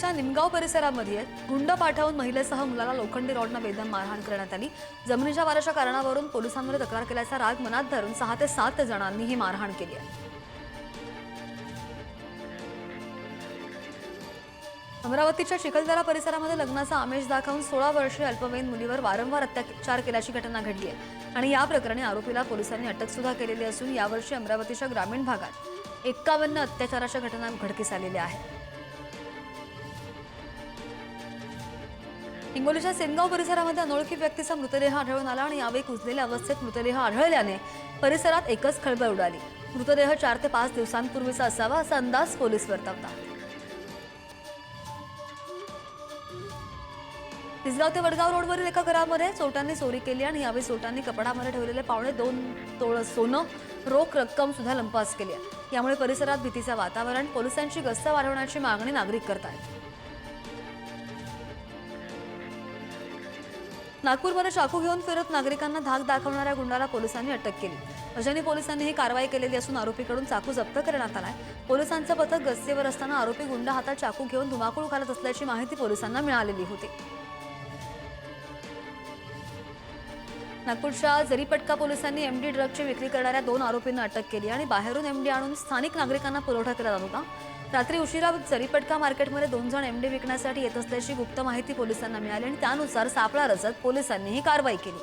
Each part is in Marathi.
हिंगोलीच्या निमगाव परिसरामध्ये गुंड पाठवून महिलेसह मुलाला लोखंडी रॉडनं बेदम मारहाण करण्यात आली। जमिनीच्या वादाच्या कारणावरून पोलिसांमध्ये तक्रार केल्याचा राग मनात धरून 6 ते 7 जणांनी ही मारहाण केली आहे। अमरावतीच्या चिखलदरा परिसरामध्ये लग्नाचा आमिष दाखवून 16 वर्षीय अल्पवयीन मुलीवर वारंवार अत्याचार केल्याची घटना घडली आहे आणि या प्रकरणी आरोपीला पोलिसांनी अटक सुद्धा केलेली असून यावर्षी अमरावतीच्या ग्रामीण भागात 51 अत्याचाराच्या घटना घडकीस आलेल्या आहेत। हिंगोलीच्या सेनगाव परिसरामध्ये अनोळखी व्यक्तीचा मृतदेह आढळून आला आणि यावेळी कुजलेल्या अवस्थेत मृतदेह आढळल्याने परिसरात एकच खळबळ उडाली। मृतदेह 4 ते 5 दिवसांपूर्वीचा असावा असा अंदाज पोलीस वर्तवतात। तिसगाव ते वडगाव रोडवरील एका घरामध्ये चोरट्यांनी चोरी केली आणि यावेळी चोरट्यांनी कपाटामध्ये ठेवलेले 2.25 तोळ सोनं रोख रक्कम सुद्धा लंपास केली आहे। यामुळे परिसरात भीतीचे वातावरण, पोलिसांची गस्त वाढवण्याची मागणी नागरिक करतात। नागपूरमध्ये चाकू घेऊन फिरत नागरिकांना धाक दाखवणाऱ्या गुंडाला पोलिसांनी अटक केली। अजनी पोलिसांनी ही कारवाई केलेली असून आरोपीकडून चाकू जप्त करण्यात आलाय। पोलिसांचं पथक गस्तीवर असताना आरोपी गुंड हातात चाकू घेऊन धुमाकूळ घालत असल्याची माहिती पोलिसांना मिळालेली होती। नागपूरच्या जरीपटका पोलिसांनी एमडी ड्रगची विक्री करणाऱ्या 2 आरोपींना अटक केली आणि बाहेरून एमडी आणून स्थानिक नागरिकांना पुरवठा केला जात होता। रात्री उशिरा जरीपटका मार्केटमध्ये 2 जण एमडी विकण्यासाठी येत असल्याची गुप्त माहिती पोलिसांना मिळाली आणि त्यानुसार सापळा रचत पोलिसांनी ही कारवाई केली।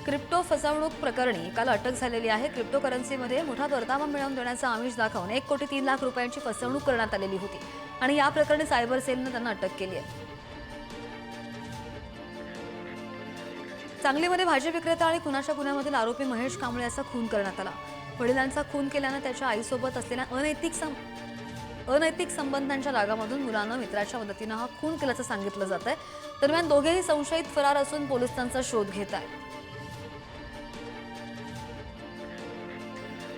क्रिप्टो फसवणूक प्रकरणी काल अटक झालेली आहे। क्रिप्टोकरन्सीमध्ये मोठा परतावा मिळवून देण्याचा आमिष दाखवून 1,03,00,000 रुपयांची फसवणूक करण्यात आलेली होती आणि या प्रकरणी सायबर सेलने त्यांना अटक केली आहे। सांगलीमध्ये भाजी विक्रेता आणि खुनाच्या गुन्ह्यामधील आरोपी महेश कांबळे याचा खून करण्यात आला। वडिलांचा खून केल्याने त्याच्या आईसोबत असलेल्या अनैतिक संबंधांच्या रागामधून मुलानं मित्राच्या मदतीने हा खून केल्याचं सांगितलं जात आहे। दरम्यान दोघेही संशयित फरार असून पोलीस त्यांचा शोध घेत आहेत।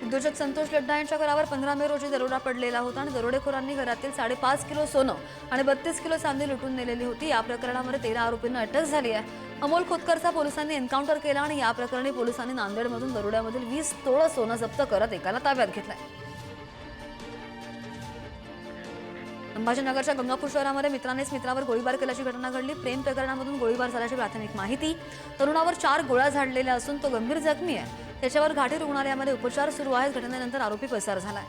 उद्योजक संतोष लड्डा यांच्या घरावर 15 मे रोजी दरोडा पडलेला होता आणि दरोडेखोरांनी घरातील 5.5 किलो सोनं आणि 32 किलो चांदी लुटून नेलेली होती। या प्रकरणामध्ये 13 आरोपींना अटक झाली आहे। अमोल खोतकरचा पोलिसांनी एन्काउंटर केला आणि या प्रकरणी पोलिसांनी नांदेडमधून दरोड्यामधील 20 तोळ सोनं जप्त करत एकाला ताब्यात घेतलंय। संभाजीनगरच्या गंगापूर शहरामध्ये मित्रानेच मित्रावर गोळीबार केल्याची घटना घडली। प्रेम प्रकरणामधून गोळीबार झाल्याची प्राथमिक माहिती। तरुणावर 4 गोळ्या झाडलेल्या असून तो गंभीर जखमी आहे। त्याच्यावर घाटी रुग्णालयामध्ये उपचार सुरू आहेत। घटनेनंतर आरोपी पसार झालाय।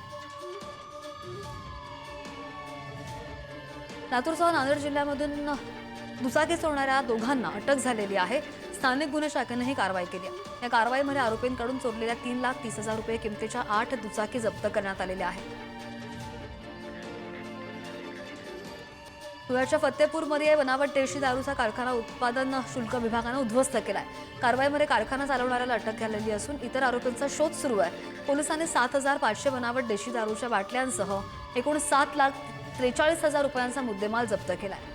लातूरसह नांदेड जिल्ह्यामधून दुचाकी चोरणाऱ्या दोघांना अटक झालेली आहे। स्थानिक गुन्हे शाखेने ही कारवाई केली आहे। या कारवाईमध्ये आरोपींकडून चोरलेल्या 3,30,000 रुपये किमतीच्या 8 दुचाकी जप्त करण्यात आलेल्या आहेत। धुळ्याच्या फत्तेपूरमध्ये बनावट देशी दारूचा कारखाना उत्पादन शुल्क विभागाने उद्ध्वस्त केलाय। कारवाईमध्ये कारखाना चालवणाऱ्याला अटक झालेली असून इतर आरोपींचा शोध सुरू आहे। पोलिसांनी 7,500 बनावट देशी दारूच्या बाटल्यांसह एकूण 7,43,000 रुपयांचा मुद्देमाल जप्त केलाय।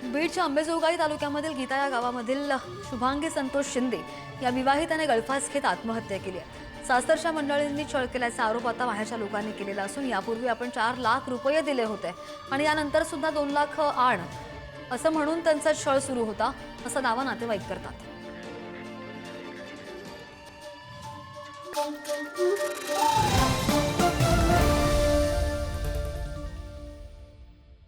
बीडच्या अंबेजोगाई तालुक्यामधील गीता या गावामधील शुभांगी संतोष शिंदे या विवाहिताने गळफास घेत आत्महत्या केली आहे। सासरच्या मंडळींनी छळ केल्याचा आरोप आता बाहेरच्या लोकांनी केलेला असून यापूर्वी आपण 4 लाख रुपये दिले होते आणि यानंतर सुद्धा 2 लाख आण असं म्हणून त्यांचा छळ सुरू होता असा दावा नातेवाईक करतात।